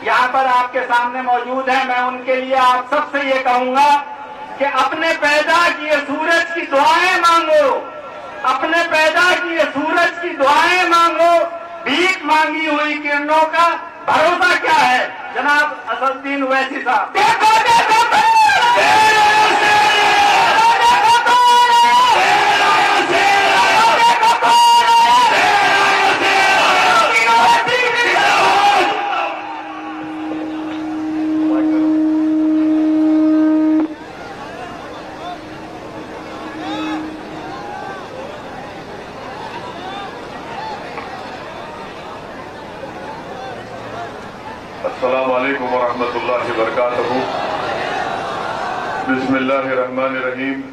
यहाँ पर आपके सामने मौजूद हैं। मैं उनके लिए आप सबसे ये कहूंगा कि अपने पैदा किए सूरज की दुआएं मांगो, अपने पैदा किए सूरज की दुआएं मांगो। भीख मांगी हुई किरणों का भरोसा क्या है? जनाब असदुद्दीन ओवैसी साहब, देखो देखो अस्सलामु अलैकुम वरहमतुल्लाहि वबरकातुहू। बिस्मिल्लाहिर्रहमानिर्रहीम।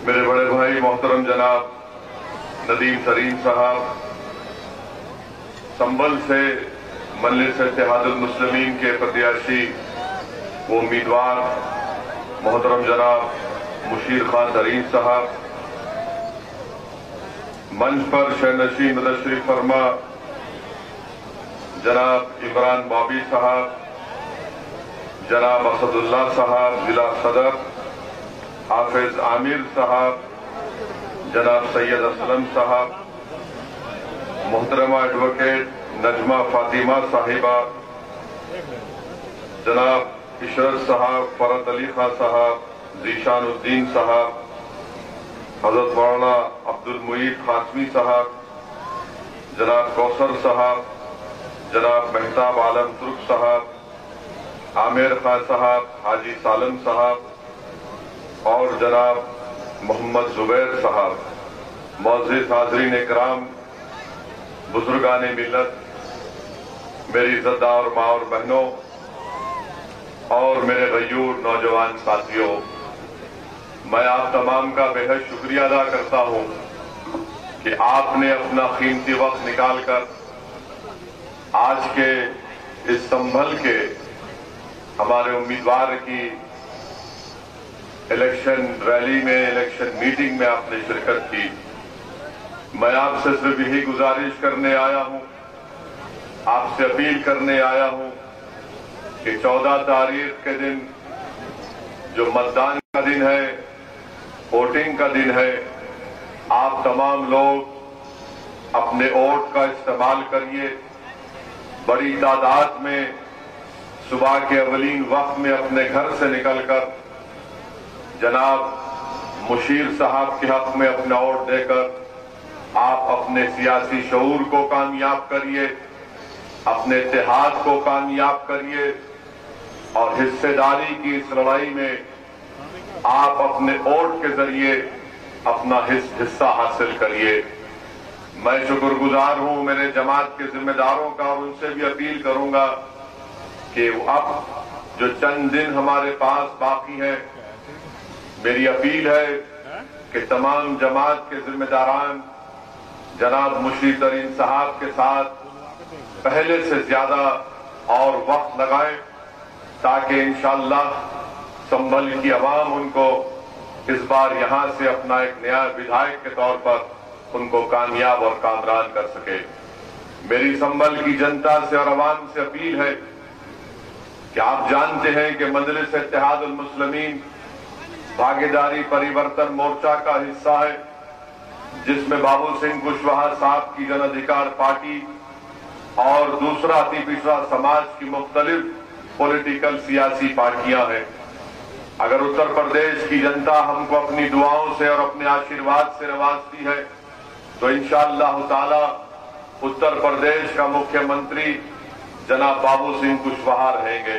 मेरे बड़े भाई मोहतरम जनाब नदीम तरीन साहब, संभल से मजलिस इत्तेहादुल मुस्लिमीन के प्रत्याशी वो उम्मीदवार मोहतरम जनाब मुशीर खान तरीन साहब, मंच पर शहनशीन तशरीफ फरमा जनाब इमरान बॉबी साहब, जनाब असदुल्ला साहब जिला सदर, हाफिज आमिर साहब, जनाब सैयद असलम साहब, मोहतरमा एडवोकेट नजमा फातिमा साहिबा, जनाब इशरत साहब, फरत अली खान साहब, जीशानुद्दीन साहब, हजरत मौलाना अब्दुल मुईद खातमी साहब, जनाब कौसर साहब, जनाब मेहताब आलम तुर्क साहब, आमिर खान साहब, हाजी सालम साहब और जनाब मोहम्मद जुबैर साहब, मौजूद हाज़रीन इकराम, बुजुर्गाने मिल्लत, मेरी इज़्ज़तदार माँ और बहनों और मेरे गयूर नौजवान साथियों, मैं आप तमाम का बेहद शुक्रिया अदा करता हूँ कि आपने अपना कीमती वक्त निकालकर आज के इस संभल के हमारे उम्मीदवार की इलेक्शन रैली में, इलेक्शन मीटिंग में आपने शिरकत की। मैं आपसे सिर्फ यही गुजारिश करने आया हूं, आपसे अपील करने आया हूं कि 14 तारीख के दिन जो मतदान का दिन है, वोटिंग का दिन है, आप तमाम लोग अपने वोट का इस्तेमाल करिए। बड़ी तादाद में सुबह के अवलीन वक्त में अपने घर से निकलकर जनाब मुशीर साहब के हक में अपना वोट देकर आप अपने सियासी शऊर को कामयाब करिए, अपने इत्तेहाद को कामयाब करिए और हिस्सेदारी की इस लड़ाई में आप अपने वोट के जरिए अपना हिस्सा हासिल करिए। मैं शुक्रगुजार हूं मेरे जमात के जिम्मेदारों का और उनसे भी अपील करूंगा कि अब जो चंद दिन हमारे पास बाकी है, मेरी अपील है कि तमाम जमात के जिम्मेदारान जनाब मुशीर तरीन साहब के साथ पहले से ज्यादा और वक्त लगाएं ताकि इंशाअल्लाह संभल की आवाम उनको इस बार यहां से अपना एक नया विधायक के तौर पर उनको कामयाब और कामरान कर सके। मेरी संभल की जनता से और आवाम से अपील है कि आप जानते हैं कि मजलिस इत्तेहादुल मुस्लिमीन भागीदारी परिवर्तन मोर्चा का हिस्सा है, जिसमें बाबू सिंह कुशवाहा साहब की जन अधिकार पार्टी और दूसरा अति पिछड़ा समाज की मुख्तलिफ पॉलिटिकल सियासी पार्टियां हैं। अगर उत्तर प्रदेश की जनता हमको अपनी दुआओं से और अपने आशीर्वाद से नवाजती है तो इंशाअल्लाह ताला उत्तर प्रदेश का मुख्यमंत्री जनाब बाबू सिंह कुशवाहा रहेंगे।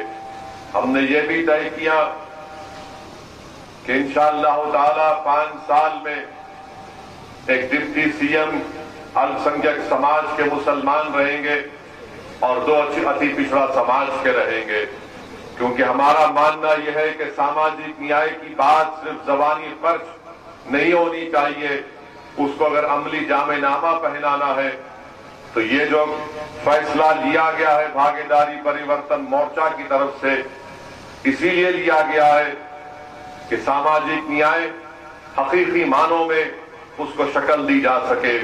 हमने ये भी तय किया कि इंशाअल्लाह ताला 5 साल में एक डिप्टी सीएम अल्पसंख्यक समाज के मुसलमान रहेंगे और 2 अति पिछड़ा समाज के रहेंगे, क्योंकि हमारा मानना यह है कि सामाजिक न्याय की बात सिर्फ जबानी फर्ज नहीं होनी चाहिए, उसको अगर अमली जामेनामा पहनाना है तो ये जो फैसला लिया गया है भागीदारी परिवर्तन मोर्चा की तरफ से, इसीलिए लिया गया है कि सामाजिक न्याय हकीकी मानों में उसको शक्ल दी जा सके।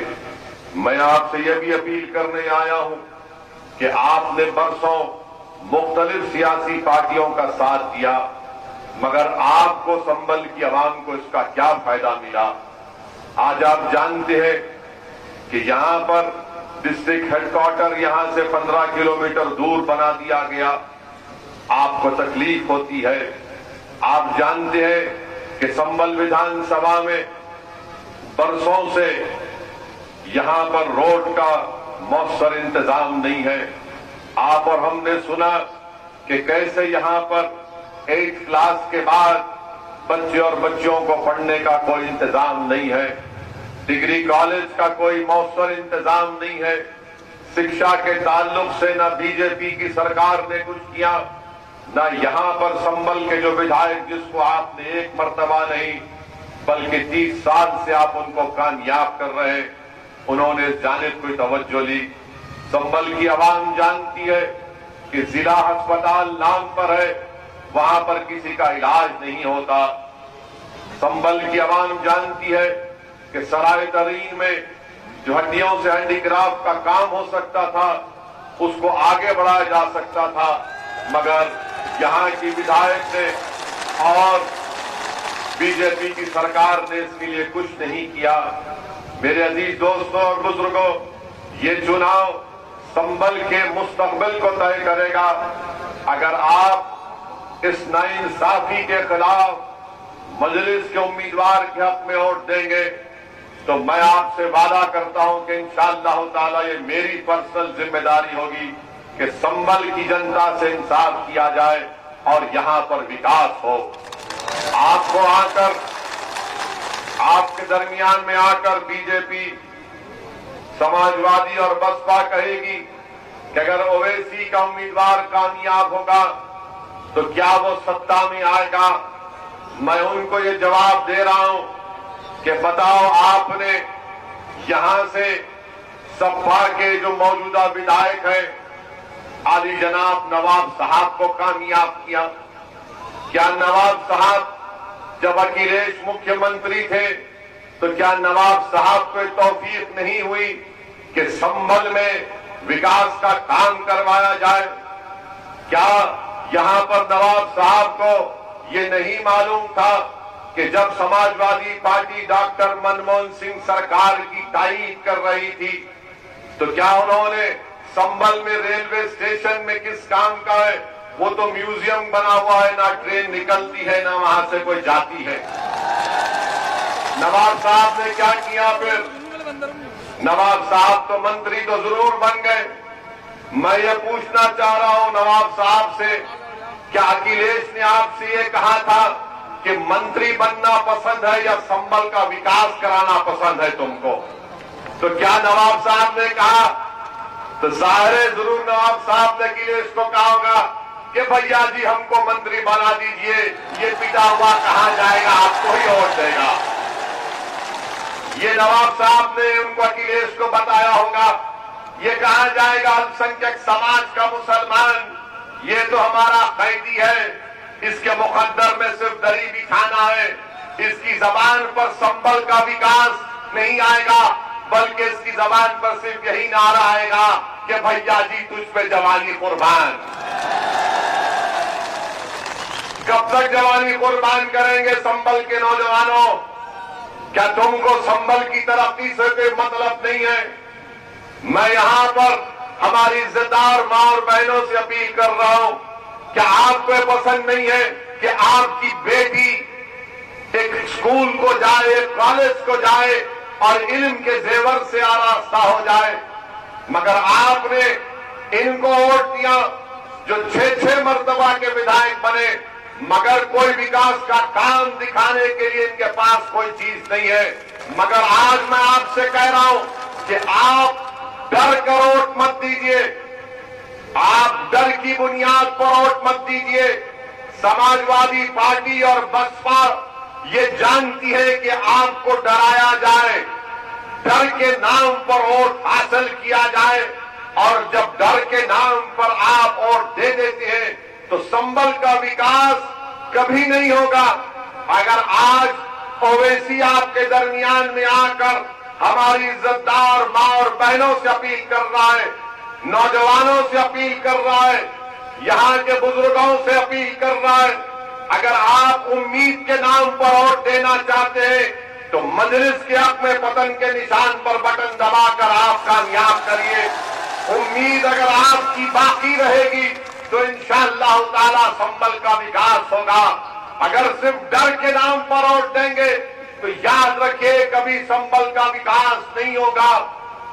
मैं आपसे यह भी अपील करने आया हूं कि आपने बरसों मुख्तलिफ सियासी पार्टियों का साथ दिया, मगर आपको संभल की आवाम को इसका क्या फायदा मिला। आज आप जानते हैं कि यहां पर डिस्ट्रिक्ट हेडक्वार्टर यहां से 15 किलोमीटर दूर बना दिया गया, आपको तकलीफ होती है। आप जानते हैं कि संभल विधानसभा में बरसों से यहां पर रोड का मौसर इंतजाम नहीं है। आप और हमने सुना कि कैसे यहां पर 8th क्लास के बाद बच्चे और बच्चियों को पढ़ने का कोई इंतजाम नहीं है, डिग्री कॉलेज का कोई मौसर इंतजाम नहीं है। शिक्षा के ताल्लुक से न बीजेपी की सरकार ने कुछ किया, न यहां पर संभल के जो विधायक जिसको आपने एक मर्तबा नहीं बल्कि 30 साल से आप उनको कामयाब कर रहे हैं, उन्होंने इस जानिब कोई तवज्जो ली। संभल की आवाम जानती है कि जिला अस्पताल नाम पर है, वहां पर किसी का इलाज नहीं होता। संभल की आवाम जानती है कि सराय तरीन में जो हड्डियों से हैंडीक्राफ्ट का काम हो सकता था उसको आगे बढ़ाया जा सकता था, मगर यहां की विधायक ने और बीजेपी की सरकार ने इसके लिए कुछ नहीं किया। मेरे अजीज दोस्तों और बुजुर्गों, ये चुनाव संभल के मुस्तकबिल को तय करेगा। अगर आप इस नाइंसाफी के खिलाफ मजलिस के उम्मीदवार के हक में वोट देंगे तो मैं आपसे वादा करता हूं कि इंशाअल्लाह ताला ये मेरी पर्सनल जिम्मेदारी होगी कि संभल की जनता से इंसाफ किया जाए और यहां पर विकास हो। आपको आकर, आपके दरमियान में आकर बीजेपी, समाजवादी और बसपा कहेगी कि अगर ओवैसी का उम्मीदवार कामयाब होगा तो क्या वो सत्ता में आएगा। मैं उनको ये जवाब दे रहा हूं कि बताओ, आपने यहां से सपा के जो मौजूदा विधायक हैं आली जनाब नवाब साहब को कामयाब किया। क्या नवाब साहब जब अखिलेश मुख्यमंत्री थे तो क्या नवाब साहब को तौफीक नहीं हुई कि संभल में विकास का काम करवाया जाए? क्या यहां पर नवाब साहब को ये नहीं मालूम था कि जब समाजवादी पार्टी डॉक्टर मनमोहन सिंह सरकार की तायीद कर रही थी तो क्या उन्होंने संभल में रेलवे स्टेशन में किस काम का है? वो तो म्यूजियम बना हुआ है, ना ट्रेन निकलती है ना वहां से कोई जाती है। नवाब साहब ने क्या किया फिर? नवाब साहब तो मंत्री तो जरूर बन गए। मैं ये पूछना चाह रहा हूं नवाब साहब से, क्या अखिलेश ने आपसे ये कहा था कि मंत्री बनना पसंद है या संभल का विकास कराना पसंद है तुमको? तो क्या नवाब साहब ने कहा? तो सारे जरूर नवाब साहब ने अखिलेश को कहा होगा कि भैया जी हमको मंत्री बना दीजिए, ये पिता हुआ कहां जाएगा, आपको ही वोट देगा। ये नवाब साहब ने उनको अखिलेश को बताया होगा, ये कहां जाएगा अल्पसंख्यक समाज का मुसलमान, ये तो हमारा कैदी है, इसके मुकद्दर में सिर्फ गरीबी खाना है, इसकी जबान पर संभल का विकास नहीं आएगा, बल्कि इसकी जबान पर सिर्फ यही नारा आएगा कि भैया जी तुझ पे जवानी कुर्बान। कब तक जवानी कुर्बान करेंगे संभल के नौजवानों? क्या तुमको संभल की तरक्की से कोई मतलब नहीं है? मैं यहां पर हमारी इज्जतदार मां और बहनों से अपील कर रहा हूं, क्या आपको पसंद नहीं है कि आपकी बेटी एक स्कूल को जाए, एक कॉलेज को जाए और इल्म के जेवर से आरास्ता हो जाए? मगर आपने इनको वोट दिया जो 6-6 मर्तबा के विधायक बने, मगर कोई विकास का काम दिखाने के लिए इनके पास कोई चीज नहीं है। मगर आज मैं आपसे कह रहा हूं कि आप डर कर वोट मत दीजिए, आप डर की बुनियाद पर वोट मत दीजिए। समाजवादी पार्टी और बसपा ये जानती है कि आपको डराया जाए, डर के नाम पर वोट हासिल किया जाए, और जब डर के नाम पर आप वोट दे देते हैं तो संभल का विकास कभी नहीं होगा। अगर आज ओवैसी आपके दरमियान में आकर हमारी इज्जतदार मां और बहनों से अपील कर रहा है नौजवानों से अपील कर रहा है, यहां के बुजुर्गों से अपील कर रहा है, अगर आप उम्मीद के नाम पर वोट देना चाहते हैं तो मजलिस के हक में पतन के निशान पर बटन दबाकर आप कामयाब करिए। उम्मीद अगर आपकी बाकी रहेगी तो इंशाअल्लाह ताला संभल का विकास होगा। अगर सिर्फ डर के नाम पर वोट देंगे तो याद रखिए कभी संभल का विकास नहीं होगा।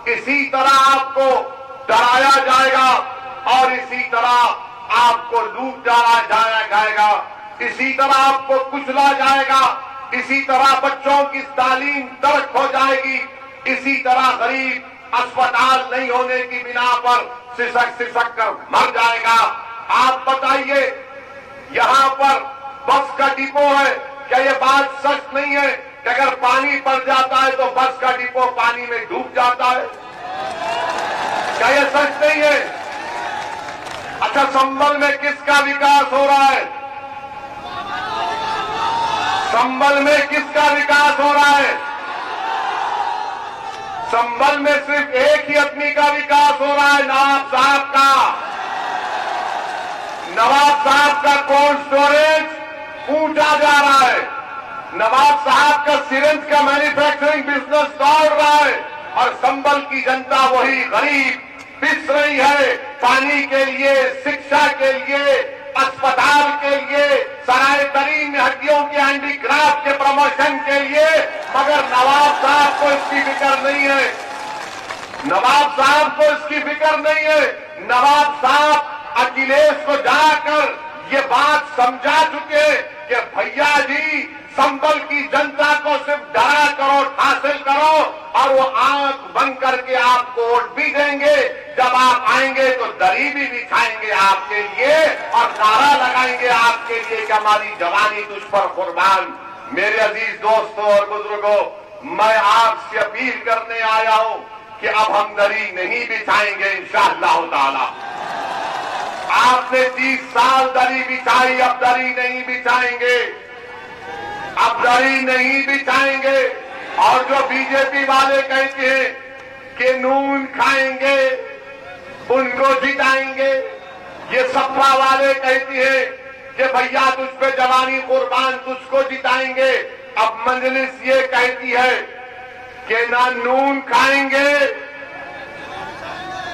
इसी तरह आपको डराया जाएगा और इसी तरह आपको लूट डाला जाएगा, इसी तरह आपको कुचला जाएगा, इसी तरह बच्चों की तालीम तर्क हो जाएगी, इसी तरह गरीब अस्पताल नहीं होने की बिना पर सिसक कर मर जाएगा। आप बताइए, यहां पर बस का डिपो है, क्या ये बात सच नहीं है कि अगर पानी पड़ जाता है तो बस का डिपो पानी में डूब जाता है? क्या ये सच नहीं है? अच्छा, संभल में किसका विकास हो रहा है? संभल में किसका विकास हो रहा है? संभल में सिर्फ एक ही आदमी का विकास हो रहा है, नवाब साहब का। नवाब साहब का कोल्ड स्टोरेज ऊंचा जा रहा है, नवाब साहब का सिरिंज का मैन्युफैक्चरिंग बिजनेस दौड़ रहा है और संभल की जनता वही गरीब पिस रही है पानी के लिए, शिक्षा के लिए, अस्पताल के लिए, सराय तरीन में हड्डियों के हैंडीक्राफ्ट के प्रमोशन के लिए। मगर नवाब साहब को इसकी फिक्र नहीं है, नवाब साहब को इसकी फिक्र नहीं है। नवाब साहब अखिलेश को जाकर ये बात समझा चुके कि भैया जी संभल की जनता को सिर्फ डरा करो, हासिल करो और वो आंख बंद करके आपको वोट भी देंगे। जब आप आएंगे तो दरी भी बिछाएंगे आपके लिए और नारा लगाएंगे आपके लिए कि हमारी जवानी तुझ पर कुर्बान। मेरे अजीज दोस्तों और बुजुर्गों, मैं आपसे अपील करने आया हूं कि अब हम दरी नहीं बिछाएंगे इंशाअल्लाह ताला। आपने 30 साल दरी बिछाई, अब दरी नहीं बिछाएंगे, अब दरी नहीं बिछाएंगे। और जो बीजेपी वाले कहते हैं कि नून खाएंगे उनको जिताएंगे, ये सपा वाले कहती है कि भैया तुझ पे जवानी कुर्बान, तुझको जिताएंगे। अब मजलिस ये कहती है कि ना नून खाएंगे,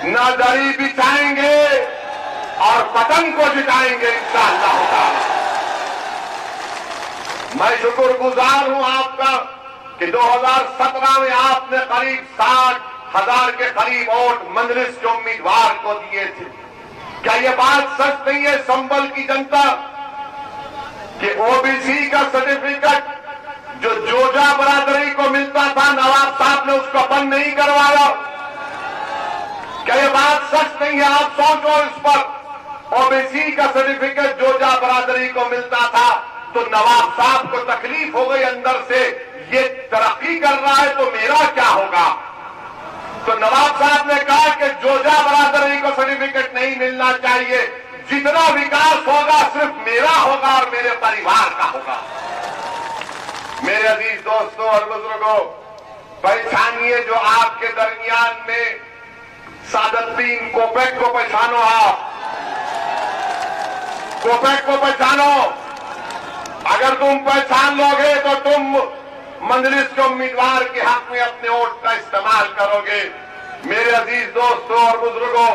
ना दरी बिछाएंगे और पतन को जिताएंगे इंशाअल्लाह ताला। मैं शुक्रगुजार हूं आपका कि 2017 में आपने करीब 60,000 के करीब वोट मजलिस के उम्मीदवार को दिए थे। क्या ये बात सच नहीं है संभल की जनता कि ओबीसी का सर्टिफिकेट जो जोजा बरादरी को मिलता था नवाब साहब ने उसको बंद नहीं करवाया? क्या ये बात सच नहीं है? आप सोचो इस पर। ओबीसी का सर्टिफिकेट जोजा बरादरी को मिलता था तो नवाब साहब को तकलीफ हो गई अंदर से, ये तरक्की कर रहा है तो मेरा क्या होगा? तो नवाब साहब ने कहा कि जोजा बरादरी को सर्टिफिकेट नहीं मिलना चाहिए, जितना विकास होगा सिर्फ मेरा होगा और मेरे परिवार का होगा। मेरे अजीज दोस्तों और बुजुर्गों, पहचानिए जो आपके दरमियान में सादुद्दीन कोपेक को पहचानो, आप कोपेक को पहचानो। अगर तुम पहचान लोगे तो तुम मजलिस के उम्मीदवार के हक में अपने वोट का इस्तेमाल करोगे। मेरे अजीज दोस्तों और बुजुर्गों,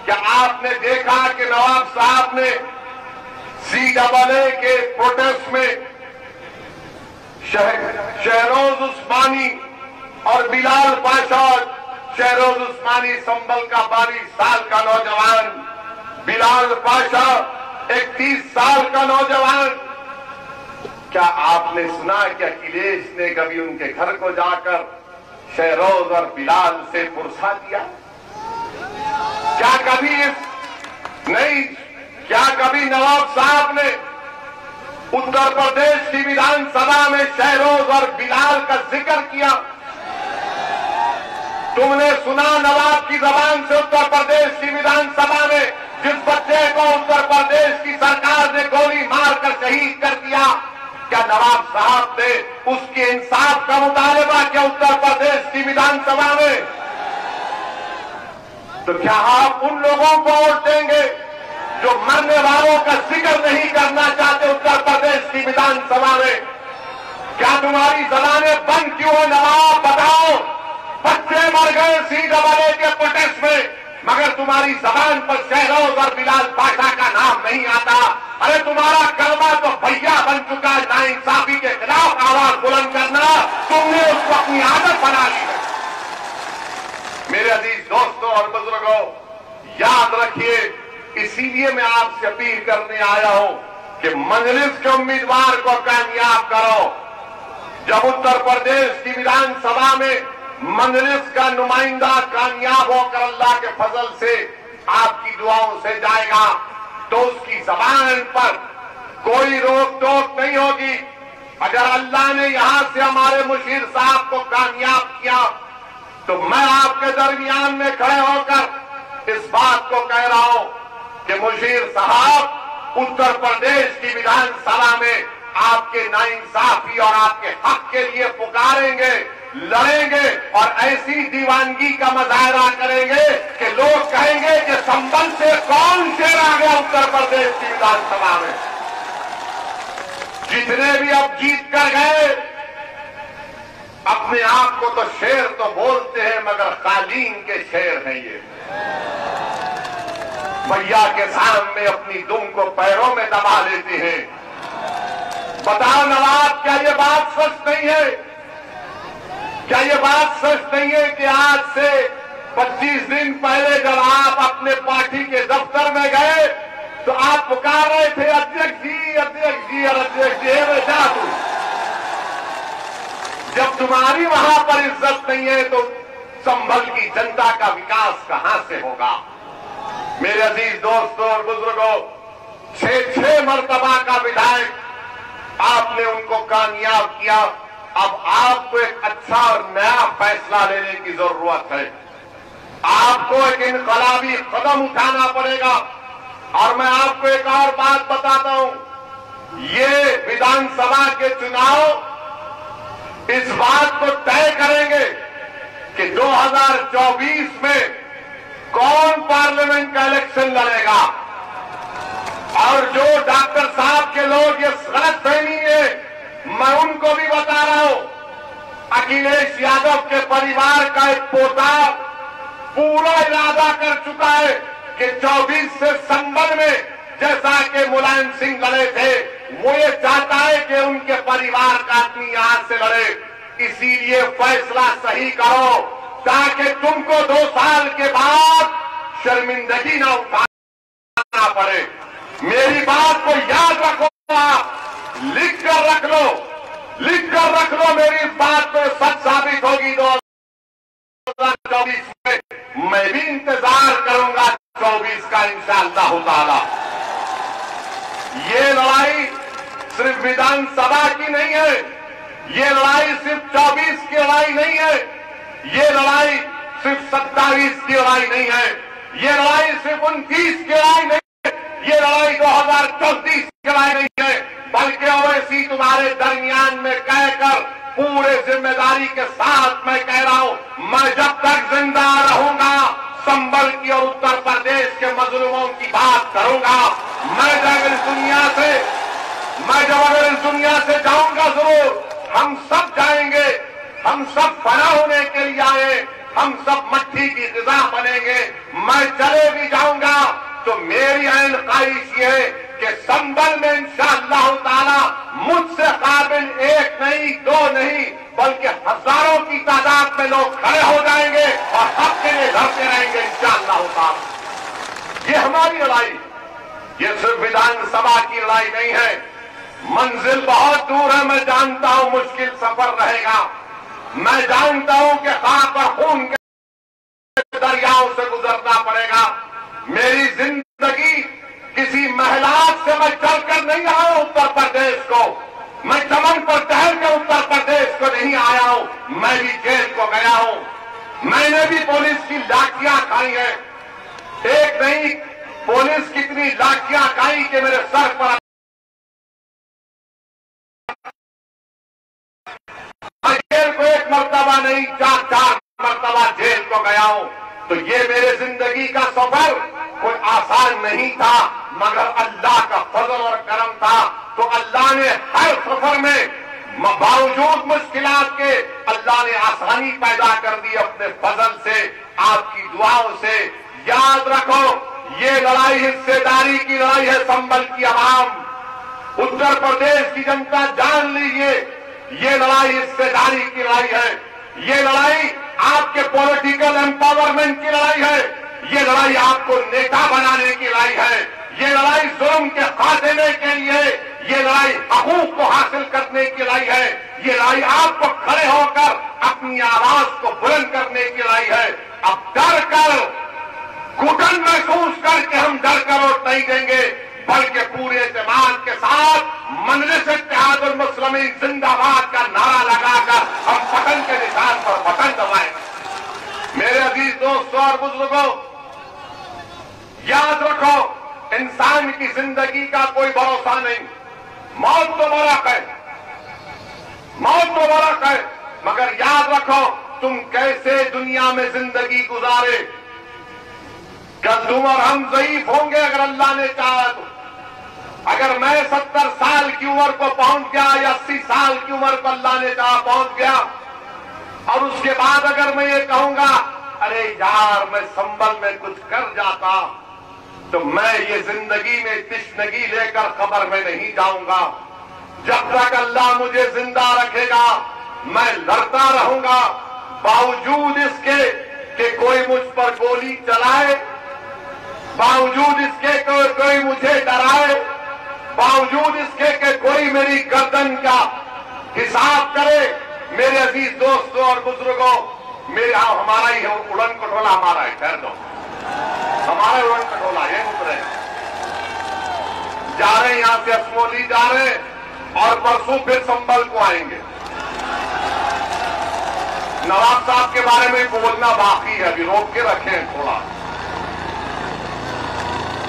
क्या आपने देखा कि नवाब साहब ने CAA के प्रोटेस्ट में शहरोज उस्मानी और बिलाल पाशा, शहरोज उस्मानी संभल का 22 साल का नौजवान, बिलाल पाशा 31 साल का नौजवान, क्या आपने सुना कि अखिलेश ने कभी उनके घर को जाकर शहरोज और बिलाल से पुरसा दिया? क्या कभी नहीं? क्या कभी नवाब साहब ने उत्तर प्रदेश की विधानसभा में शहरोज और बिलाल का जिक्र किया? तुमने सुना नवाब की जबान से उत्तर प्रदेश की विधानसभा में जिस बच्चे को उत्तर प्रदेश की सरकार ने गोली मारकर शहीद कर दिया, क्या नवाब साहब ने उसके इंसाफ का मुतालबा किया उत्तर प्रदेश की विधानसभा में? तो क्या आप उन लोगों को वोट देंगे जो मरने वालों का जिक्र नहीं करना चाहते उत्तर प्रदेश की विधानसभा में? क्या तुम्हारी जबानें बंद क्यों है? नवाब बताओ, बच्चे मर गए CAA के प्रोटेस्ट में, मगर तुम्हारी जबान पर शहरोज और बिलाल पाशा का नाम नहीं आता। अरे तुम्हारा कलमा तो भैया बन चुका है नाइंसाफी के खिलाफ आवाज बुलंद करना, तुमने उसको अपनी आदत बना ली है। मेरे अजीज दोस्तों और बुजुर्गों, याद रखिए, इसीलिए मैं आपसे अपील करने आया हूं कि मजलिस के उम्मीदवार को कामयाब करो। जब उत्तर प्रदेश की विधानसभा में मजलिस का नुमाइंदा कामयाब होकर अल्लाह के फजल से आपकी दुआओं से जाएगा तो उसकी जबान पर कोई रोक टोक नहीं होगी। अगर अल्लाह ने यहां से हमारे मुशीर साहब को कामयाब किया तो मैं आपके दरमियान में खड़े होकर इस बात को कह रहा हूं कि मुशीर साहब उत्तर प्रदेश की विधानसभा में आपके नाइंसाफी और आपके हक के लिए पुकारेंगे, लड़ेंगे और ऐसी दीवानगी का मुजाहरा करेंगे कि लोग कहेंगे कि संबल से कौन शेर आ गया उत्तर प्रदेश की विधानसभा में। जितने भी अब जीत कर गए अपने आप को तो शेर तो बोलते हैं मगर कालीन के शेर हैं ये। भैया के सामने अपनी दुम को पैरों में दबा लेते हैं। बताओ नवाब, क्या ये बात सच नहीं है? क्या ये बात सच नहीं है कि आज से 25 दिन पहले जब आप अपने पार्टी के दफ्तर में गए तो आप पुकार रहे थे अध्यक्ष जी, अध्यक्ष जी और अध्यक्ष जी बेटा तू। जब तुम्हारी वहां पर इज्जत नहीं है तो संभल की जनता का विकास कहां से होगा? मेरे अजीज दोस्तों और बुजुर्गों, 6 मरतबा का विधायक आपने उनको कामयाब किया। अब आपको एक अच्छा और नया फैसला लेने की जरूरत है। आपको एक इनकलाबी कदम उठाना पड़ेगा। और मैं आपको एक और बात बताता हूं, ये विधानसभा के चुनाव इस बात को तय करेंगे कि 2024 में कौन पार्लियामेंट का इलेक्शन लड़ेगा। और जो डॉक्टर साहब के लोग ये गलत फहमी है, मैं उनको भी बता रहा हूं, अखिलेश यादव के परिवार का एक पोता पूरा इरादा कर चुका है कि 24 से संबल में जैसा कि मुलायम सिंह लड़े थे, वो ये चाहता है कि उनके परिवार का आदमी यहां से लड़े। इसीलिए फैसला सही करो ताकि तुमको 2 साल के बाद शर्मिंदगी न उठाना पड़े। मेरी बात को याद रखो, लिख कर रख लो, लिख कर रख लो। मेरी इस बात को सच साबित होगी 2024 में। मैं भी इंतजार करूंगा 24 का इंशाअल्लाह ताला। ये लड़ाई सिर्फ विधानसभा की नहीं है, ये लड़ाई सिर्फ 24 की लड़ाई नहीं है, ये लड़ाई सिर्फ 27 की लड़ाई नहीं है, ये लड़ाई सिर्फ 29 की लड़ाई नहीं है, ये लड़ाई 2034 की लड़ाई नहीं है, बल्कि अवैसी तुम्हारे दरमियान में कहकर पूरे जिम्मेदारी के साथ मैं कह रहा हूं, मैं जब तक जिंदा रहूंगा संबल की और उत्तर प्रदेश के मजलूमों की बात करूंगा। मैं जब इस दुनिया से जाऊंगा जरूर, हम सब जाएंगे, हम सब फना होने के लिए आए, हम सब मट्टी की ग़िज़ा बनेंगे। मैं चले भी जाऊंगा तो मेरी ऐन ख्वाहिश ये है कि संबल में इंशाअल्लाह ताला मुझसे काबिल 1 नहीं 2 नहीं बल्कि हजारों की तादाद में लोग खड़े हो जाएंगे और हक के लिए लड़ते रहेंगे इंशाअल्लाह ताला। ये हमारी लड़ाई, ये सिर्फ विधानसभा की लड़ाई नहीं है। मंजिल बहुत दूर है, मैं जानता हूं मुश्किल सफर रहेगा, मैं जानता हूं कि खाक और खून के दरियाओं से गुजरना पड़ेगा। मेरी जिंदगी किसी महलात से मैं चलकर नहीं आया हूं उत्तर प्रदेश को, मैं चमन पर टहल के उत्तर प्रदेश को नहीं आया हूं, मैं भी जेल को गया हूं, मैंने भी पुलिस की लाठियां खाई है। एक नहीं, पुलिस कितनी लाठियां खाई कि मेरे सर पर जेल को 1 मरतबा नहीं 4 मरतबा जेल को गया हूं। तो ये मेरे जिंदगी का सफर कोई आसान नहीं था, मगर अल्लाह का फजल और करम था। तो अल्लाह ने हर सफर में बावजूद मुश्किलात के अल्लाह ने आसानी पैदा कर दी अपने फजल से, आपकी दुआओं से। याद रखो, ये लड़ाई हिस्सेदारी की लड़ाई है। संभल की आवाम, उत्तर प्रदेश की जनता जान लीजिए, ये लड़ाई हिस्सेदारी की लड़ाई है। ये लड़ाई आपके पॉलिटिकल एम्पावरमेंट की लड़ाई है। ये लड़ाई आपको नेता बनाने की लड़ाई है। ये लड़ाई जुल्म के खात्मे के लिए, ये लड़ाई हकूक को हासिल करने की लड़ाई है। ये लड़ाई आपको खड़े होकर अपनी आवाज को बुलंद करने की लड़ाई है। अब डर कर, घुटन महसूस करके हम डर कर वोट नहीं देंगे, बल्कि पूरे एतमाद के साथ मजलिस इत्तेहादुल मुस्लिमीन जिंदाबाद का नारा लगाकर हम बटन के निशान पर बटन दबाएंगे। मेरे अजीज दोस्तों और बुजुर्गों, याद रखो, इंसान की जिंदगी का कोई भरोसा नहीं। मौत तो मुबारक है, मौत तो मुबारक है, मगर याद रखो तुम कैसे दुनिया में जिंदगी गुजारे। कद्दूम और हम ज़ईफ होंगे अगर अल्लाह ने चाहा तो। अगर मैं 70 साल की उम्र को पहुंच गया या 80 साल की उम्र को अल्लाह ने चाहा पहुंच गया, और उसके बाद अगर मैं ये कहूंगा अरे यार मैं संभल में कुछ कर जाता, तो मैं ये जिंदगी में तिश्नगी लेकर कब्र में नहीं जाऊंगा। जब तक अल्लाह मुझे जिंदा रखेगा मैं लड़ता रहूंगा, बावजूद इसके कि कोई मुझ पर गोली चलाए, बावजूद इसके कि कोई मुझे डराए, बावजूद इसके कि कोई मेरी गर्दन का हिसाब करे। मेरे अजीज दोस्तों और बुजुर्गों, मेरा हमारा ही है उड़न कटोला, हमारा है, ठहर दो, हमारा उड़न कटोला ये उतरे जा रहे, यहां से असमोली जा रहे और परसों फिर संभल को आएंगे। नवाब साहब के बारे में बोलना बाकी है, अभी रोक के रखें थोड़ा।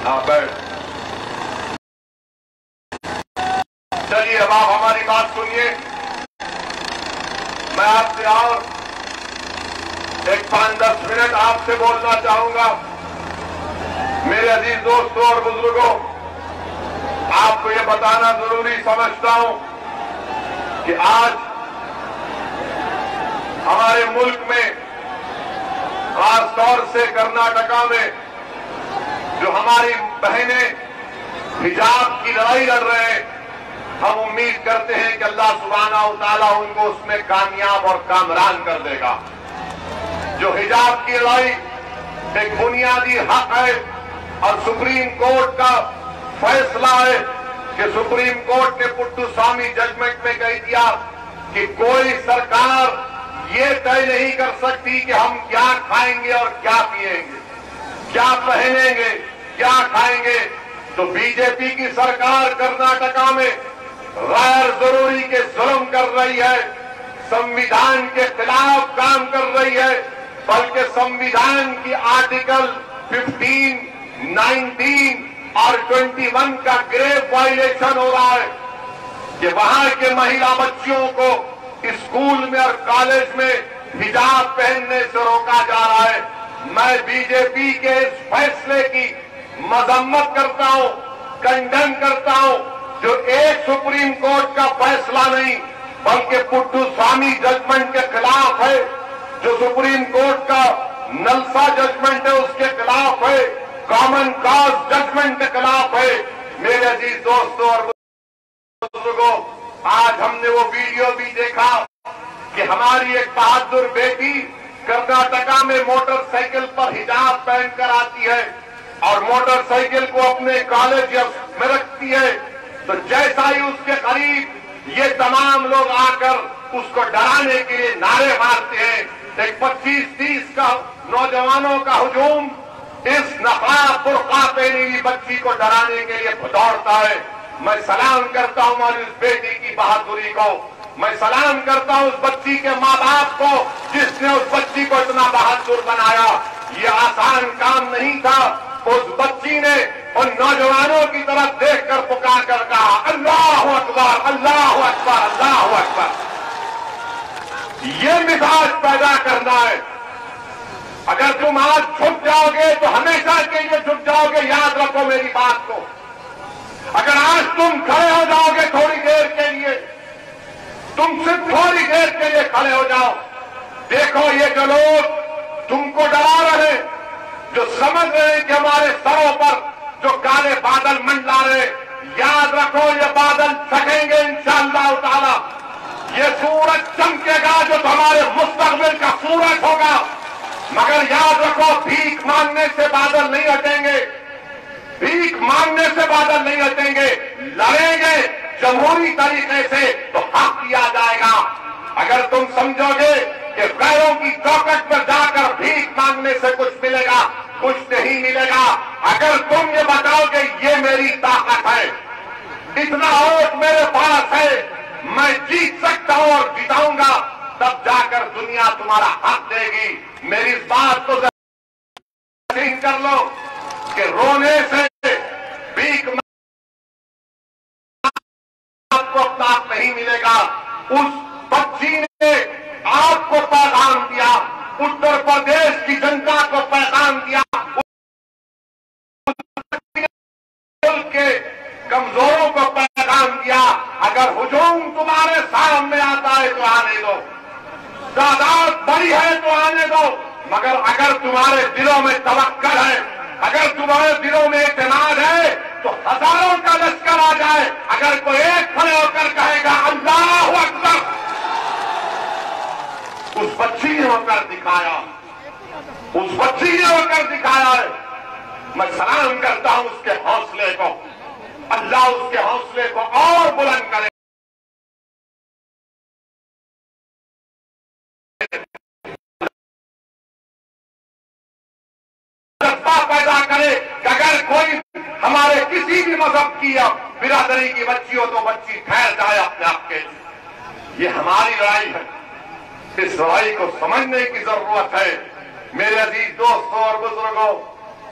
हाँ बैठ, चलिए अब आप हमारी बात सुनिए। मैं आपसे और एक 5-10 मिनट आपसे बोलना चाहूंगा। मेरे अजीज दोस्तों और बुजुर्गों, आपको ये बताना जरूरी समझता हूं कि आज हमारे मुल्क में, खासतौर से कर्नाटका में, जो हमारी बहनें हिजाब की लड़ाई लड़ रहे हैं, हम उम्मीद करते हैं कि अल्लाह सुब्हानहू तआला उनको उसमें कामयाब और कामरान कर देगा। जो हिजाब की लड़ाई एक बुनियादी हक है और सुप्रीम कोर्ट का फैसला है कि सुप्रीम कोर्ट ने पुट्टुस्वामी जजमेंट में कह दिया कि कोई सरकार ये तय नहीं कर सकती कि हम क्या खाएंगे और क्या पिएंगे, क्या पहनेंगे, क्या खाएंगे। तो बीजेपी की सरकार कर्नाटका में गैर जरूरी के जुल्म कर रही है, संविधान के खिलाफ काम कर रही है, बल्कि संविधान की आर्टिकल 15, 19 और 21 का ग्रेव वायलेशन हो रहा है कि वहां के महिला बच्चियों को स्कूल में और कॉलेज में हिजाब पहनने से रोका जा रहा है। मैं बीजेपी के इस फैसले की मजम्मत करता हूं, कंडम करता हूं, जो एक सुप्रीम कोर्ट का फैसला नहीं बल्कि पुट्टुस्वामी जजमेंट के खिलाफ है, जो सुप्रीम कोर्ट का नलसा जजमेंट है उसके खिलाफ है, कॉमन कॉज जजमेंट के खिलाफ है। मेरे अजीज दोस्तों और बुजुर्गों, आज हमने वो वीडियो भी देखा कि हमारी एक बहादुर बेटी कर्नाटका में मोटरसाइकिल पर हिजाब पहनकर आती है और मोटरसाइकिल को अपने कॉलेज में रखती है, तो जैसा ही उसके करीब ये तमाम लोग आकर उसको डराने के लिए नारे मारते हैं, एक 25-30 का नौजवानों का हुजूम इस नकाब बुर्का पहनी हुई बच्ची को डराने के लिए दौड़ता है। मैं सलाम करता हूं हमारी उस बेटी की बहादुरी को, मैं सलाम करता हूं उस बच्ची के माँ बाप को जिसने उस बच्ची को इतना बहादुर बनाया। ये आसान काम नहीं था। उस बच्ची ने उन नौजवानों की तरफ देखकर पुकार कर कहा, अल्लाहु अकबर, अल्लाहु अकबर, अल्लाहु अकबर। ये मिजाज पैदा करना है। अगर तुम आज झुक जाओगे तो हमेशा के लिए झुक जाओगे, याद रखो मेरी बात को। अगर आज तुम खड़े हो जाओगे थोड़ी देर के लिए, तुम सिर्फ थोड़ी देर के लिए खड़े हो जाओ, देखो ये जो लोग तुमको डरा रहे, जो समझ रहे हैं कि हमारे सरों पर जो काले बादल मंडला रहे, याद रखो ये बादल छटेंगे इंशाअल्लाह ताला। ये सूरज चमकेगा जो तुम्हारे मुस्तकबिल का सूरज होगा। मगर याद रखो भीख मांगने से बादल नहीं हटेंगे, भीख मांगने से बादल नहीं हटेंगे। लड़ेंगे जमहूरी तरीके से तो हक दिया जाएगा। अगर तुम समझोगे कि गैरों की चौखट पर जाकर भीख मांगने से कुछ मिलेगा, कुछ नहीं मिलेगा। अगर तुम ये बताओगे ये मेरी ताकत है, इतना वोट मेरे पास है, मैं जीत सकता हूं और जिताऊंगा, तब जाकर दुनिया तुम्हारा हक देगी। मेरी इस बात को यकीन कर लो कि रोने से भीख आपको अपना हक नहीं मिलेगा। उस बच्ची ने आपको पैगाम दिया, उत्तर प्रदेश की जनता को पैगाम दिया, के कमजोरों को पैगाम दिया। अगर हुजूम तुम्हारे सामने आता है तो आने दो, तादाद बड़ी है तो आने दो। मगर अगर तुम्हारे दिलों में तवक्कल है, अगर तुम्हारे दिलों में इत्मीनान है, तो हजारों का लश्कर आ जाए। अगर कोई एक खड़े होकर कहेगा अल्लाहु अकबर, उस बच्ची ने होकर दिखाया, उस बच्ची ने होकर दिखाया है। मैं सलाम करता हूं उसके हौसले को। अल्लाह उसके हौसले को और बुलंद करे, जज्बा पैदा करे कि अगर कोई हमारे किसी भी मजहब की या बिरादरी की बच्ची हो तो बच्ची ठहर जाए अपने आप के। ये हमारी लड़ाई है, इस लड़ाई को समझने की जरूरत है मेरे अजीज दोस्तों और बुजुर्गों।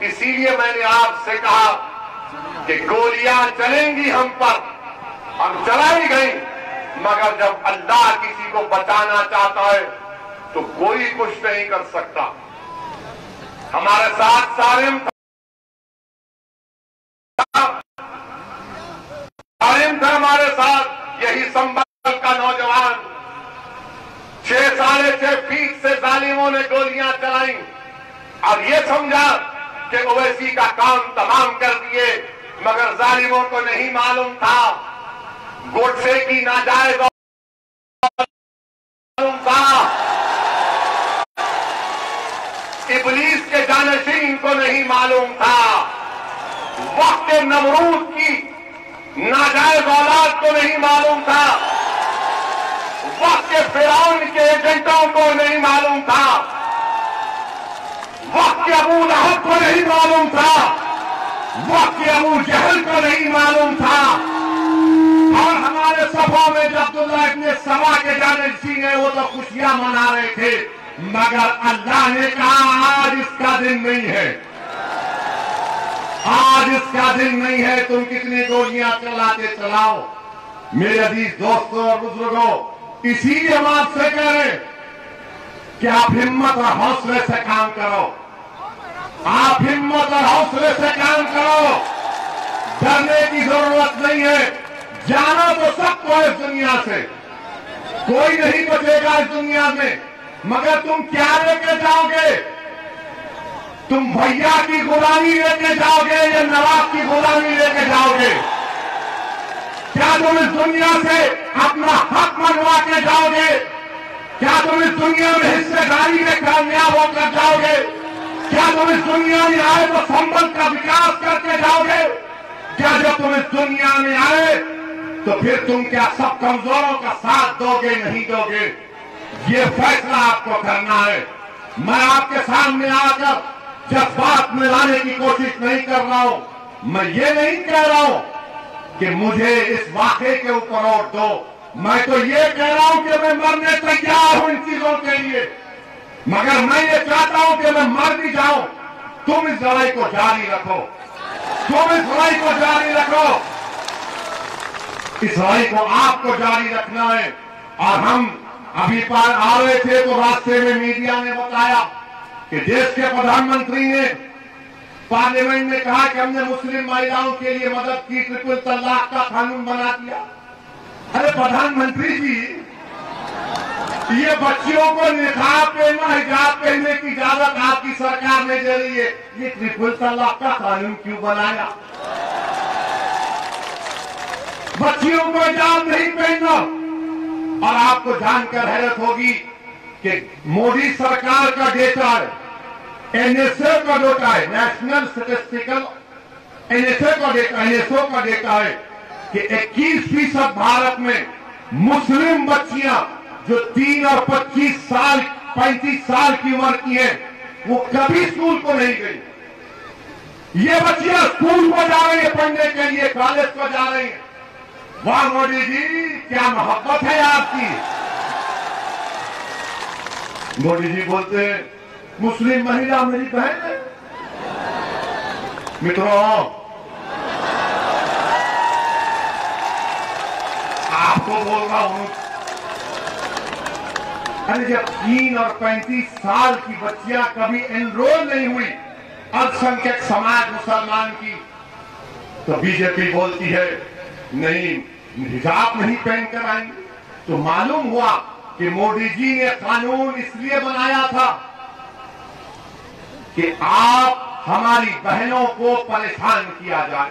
इसीलिए मैंने आपसे कहा कि गोलियां चलेंगी हम पर, हम चलाई गई, मगर जब अल्लाह किसी को बचाना चाहता है तो कोई कुछ नहीं कर सकता। हमारे साथ सारिम था हमारे साथ, यही संभल का नौजवान 6 साढ़े 6 फीट से जालिमों ने गोलियां चलाई और ये समझा कि ओवैसी का काम तमाम कर दिए, मगर जालिमों को नहीं मालूम था गोडसे की नाजायज मालूम था, इब्लीस के जानशीन को नहीं मालूम था, वक्त के नमरूद की नाजायज औलाद को नहीं मालूम था, वक्त के फिरौन के एजेंटों को नहीं मालूम था, वक्त के अबू लहब को नहीं मालूम था, वक्त के अबू जहल को नहीं मालूम था। और हमारे सभा में जब अब्दुल्लाह इब्न सबा के जानशीन है वो तो खुशियां मना रहे थे, मगर अल्लाह ने कहा आज इसका दिन नहीं है, आज इसका दिन नहीं है। तुम कितनी गोलियां चलाते चलाओ मेरे अजीज दोस्तों और बुजुर्गों। इसीलिए हम आपसे कह रहे हैं कि आप हिम्मत और हौसले से काम करो, आप हिम्मत और हौसले से काम करो, डरने की जरूरत नहीं है। जाना तो सबको है इस दुनिया से, कोई नहीं बचेगा इस दुनिया में, मगर तुम क्या लेके जाओगे? तुम भैया की गुलामी लेके जाओगे या नवाब की गुलामी लेके जाओगे? क्या तुम इस दुनिया से अपना हक मनवा के जाओगे? क्या तुम इस दुनिया में हिस्सेदारी में कामयाब होकर जाओगे? क्या तुम इस दुनिया में आए तो संबल का विकास करके जाओगे? क्या जब तुम इस दुनिया में आए तो फिर तुम क्या सब कमजोरों का साथ दोगे? नहीं दोगे, ये फैसला आपको करना है। मैं आपके सामने आकर जज्बात में लाने की कोशिश नहीं कर रहा हूं। मैं ये नहीं कह रहा हूं कि मुझे इस वाकये के ऊपर वोट दो, मैं तो ये कह रहा हूं कि मैं मरने तैयार हूं इन चीजों के लिए, मगर मैं ये चाहता हूं कि मैं मर भी जाऊं, तुम इस लड़ाई को जारी रखो, तुम इस लड़ाई को जारी रखो, इस लड़ाई को आपको जारी रखना है। और हम अभी पार आ रहे थे तो रास्ते में मीडिया ने बताया कि देश के प्रधानमंत्री ने पार्लियामेंट में कहा कि हमने मुस्लिम महिलाओं के लिए मदद की, ट्रिपल तलाक का कानून बना दिया। अरे प्रधानमंत्री जी, ये बच्चियों को निकाब पहनना, हिजाब पहनने की इजाजत आपकी सरकार ने दे रही है, ये ट्रिपल तलाक का कानून क्यों बनाया? बच्चियों को हिजाब नहीं पहनना। और आपको जानकर हैरत होगी कि मोदी सरकार का डेटा है, एनएसओ का डेटा है, नेशनल स्टैटिस्टिकल एनएसओ का डेटा है कि 21% भारत में मुस्लिम बच्चियां जो 3 और 35 साल की उम्र की हैं, वो कभी स्कूल को नहीं गई। ये बच्चियां स्कूल को जा रही है पढ़ने के लिए, कॉलेज को जा रही है। वाह मोदी जी, क्या मोहब्बत है आपकी। मोदी जी बोलते हैं मुस्लिम महिला मेरी बहन है। मित्रों, आपको बोल रहा हूं, अरे जब 3 और 35 साल की बच्चियां कभी एनरोल नहीं हुई अल्पसंख्यक समाज मुसलमान की, तो बीजेपी बोलती है नहीं, हिजाब नहीं पहनकर आएंगे। तो मालूम हुआ कि मोदी जी ने कानून इसलिए बनाया था कि आप हमारी बहनों को परेशान किया जाए।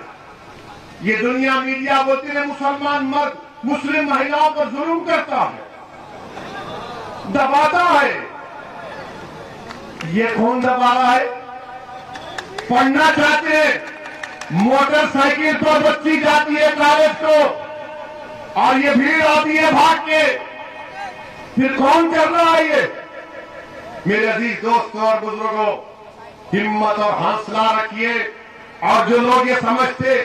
ये दुनिया मीडिया बोलती है मुसलमान मर्द मुस्लिम महिलाओं पर जुल्म करता है, दबाता है। ये कौन दबा रहा है? पढ़ना चाहते हैं, मोटरसाइकिल पर बच्ची जाती है कॉलेज को और ये भीड़ आती है भाग के, फिर कौन कर रहा है ये? मेरे अजीज दोस्तों और बुजुर्गों, हिम्मत और हौसला रखिए। और जो लोग ये समझते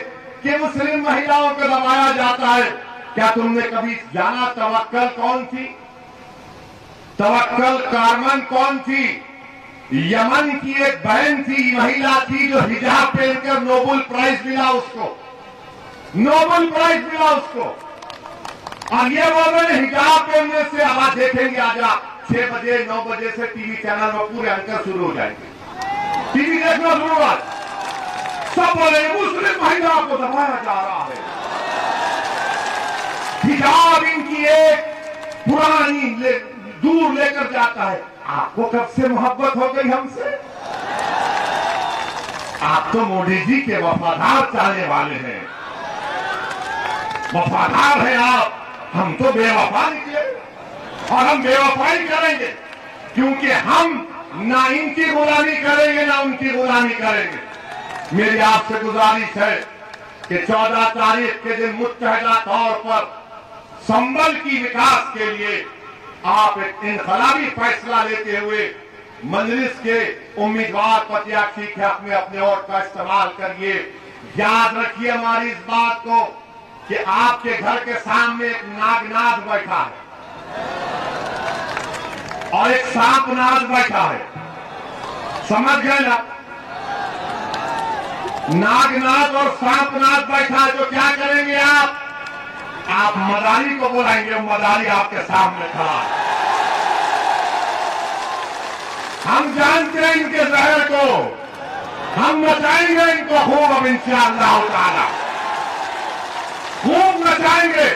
कि मुस्लिम महिलाओं को दबाया जाता है, क्या तुमने कभी जाना तवक्कल कौन थी? तवक्कल कारमन कौन थी? यमन की एक बहन थी, महिला थी, जो हिजाब पहनकर नोबेल प्राइज मिला उसको, नोबेल प्राइज मिला उसको। और ये बोल रहे हैं हिजाब पहनने से आवाज देखेंगे आजा 6 बजे 9 बजे से टीवी चैनल में पूरे अंकर शुरू हो जाएंगे, टीवी देखना शुरू हुआ, सब बोले मुस्लिम महिला को दबाया जा रहा है। हिजाब इनकी एक पुरानी दूर लेकर जाता है। आपको कब से मोहब्बत हो गई हमसे? आप तो मोदी जी के वफादार चाहने वाले हैं, वफादार हैं आप। हम तो बेवफा निकले और हम बेवफाई करेंगे, क्योंकि हम ना इनकी गुलामी करेंगे ना उनकी गुलामी करेंगे। मेरी आपसे गुजारिश है कि 14 तारीख के दिन मुत्तहदा तौर पर संभल की विकास के लिए आप एक इनकलाबी फैसला लेते हुए मजलिस के उम्मीदवार प्रत्याशी के हक में अपने वोट का इस्तेमाल करिए। याद रखिए हमारी इस बात को कि आपके घर के सामने एक नागनाथ बैठा है और एक सांपनाथ बैठा है, समझ गए ना? नागनाथ और सांपनाथ बैठा है, तो क्या करेंगे आप मदारी को बुलाएंगे, मदारी आपके सामने खड़ा है। हम जानते हैं इनके जहर को, हम मचाएंगे इनको खूब, अब इंशाअल्लाह ताला खूब मचाएंगे।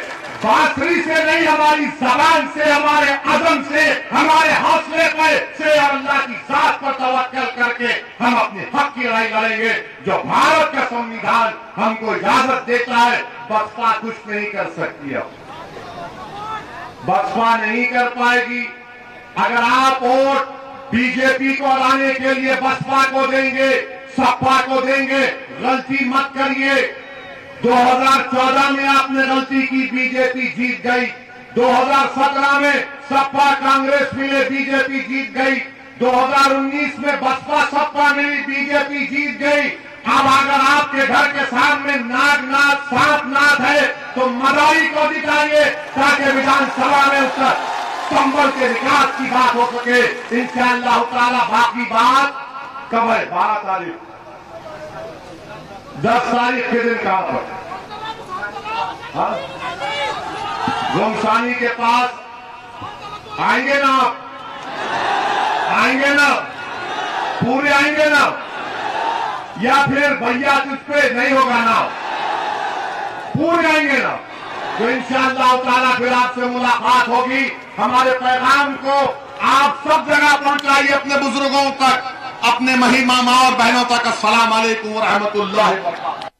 बांसुरी से नहीं, हमारी जबान से, हमारे अज़म से, हमारे हौसले पर से और अल्लाह की जात पर तवक्कल करके हम अपने हक की लड़ाई लड़ेंगे। जो भारत का संविधान हमको इजाजत देता है, बसपा कुछ नहीं कर सकती है, बसपा नहीं कर पाएगी। अगर आप वोट बीजेपी को हराने के लिए बसपा को देंगे, सपा को देंगे, गलती मत करिए। 2014 में आपने गलती की, बीजेपी जीत गई। 2017 में सपा कांग्रेस मिले, बीजेपी जीत गई। 2019 में बसपा सपा मिली, बीजेपी जीत गई। अब अगर आपके घर के सामने नागनाथ सांपनाथ है तो मदारी को दिखाइए, ताकि विधानसभा में उसका संबल के विकास की बात हो सके। इंशाअल्लाह ताला बाकी बात कब है? 12 तारीख, 10 तारीख के दिन कहां पर? गोमसानी के पास आएंगे ना आप? आएंगे ना? पूरे आएंगे ना, या फिर भैया तुझ पे नहीं होगा ना, पूरे आएंगे ना, तो इंशाअल्लाह ताला फिर आपसे मुलाकात होगी। हमारे पैगाम को आप सब जगह पहुंचाइए, अपने बुजुर्गों तक, अपने महिमा माँ और बहनों तक। अस्सलाम वालेकुम व रहमतुल्लाहि व बरकातहू।